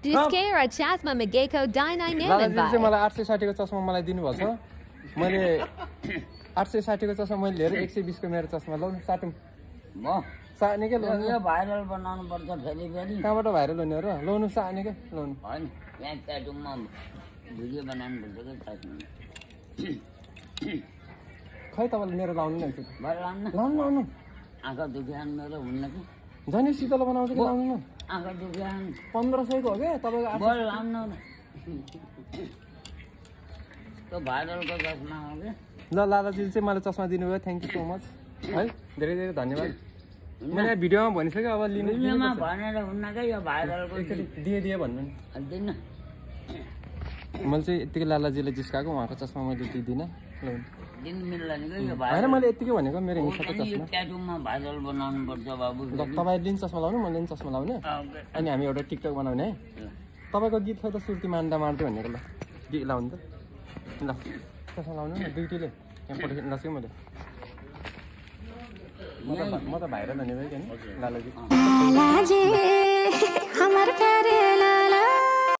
Diskera chasma megeko dinai Lalaji nemen चाहिँ bai. मलाई 860 को चस्मा मलाई दिनुभएको छ मैले 860 को चस्मा मैले लिएर 120 को मेरो चस्मा लाउनु साटौँ म सानेकै लाउनु यो भाइरल बनाउनु पर्छ फेरि फेरि कहाँबाट भाइरल हुने हो र लाउनु सानेकै लाउनु होइन यहाँ ट्याटुमा भिडियो बनाउनु पर्छ कि खै तपाईँले मेरो लाउनु नै एकचोटि भरे लाउनु लाउनु लाउनु आँखा दुखिहान मेरो हुन्न कि झन् यो शीतल बनाउँछ कि लाउनु न आँखा दुखिहान 1500 को हो क्या तपाईँको बल लाउनु त्यो भाइरलको चस्मा हो कि ल लालाजीले चाहिँ मलाई चस्मा दिनुभयो थ्याङ्क यू सो मच है धेरै धेरै धन्यवाद मैले यहाँ भिडियोमा भनिसकेँ अब लिनु भिडियोमा भनेर हुन्न क्या यो भाइरलको एकचोटि दिए भन्नु नि दिन मैले चाहिँ यत्तिकै लालाजीले जिस्काएको उहाँको चस्मा मैले दिँदिनँ दिन मिल्दैन कि यो होइन मैले यत्तिकै भनेको मेरो हिंसाको यो चस्मा ट्याटुमा भाइरल बनाउनु पर्छ बाबु ल तपाईँले पनि चस्मा लाउनु मैले पनि चस्मा लाउने अनि हामी एउटा टिकटक बनाउने है तपाईँको गीत खै त सुर्ती मान्दा मान्दै भनेको ल गीत लाउनु त ल चस्मा लाउनु न दुइटैले यहाँ पठाइदिनु छु मैले म त भाइरल हुने भयो कि लालाजी लालाजी हमार प्यारे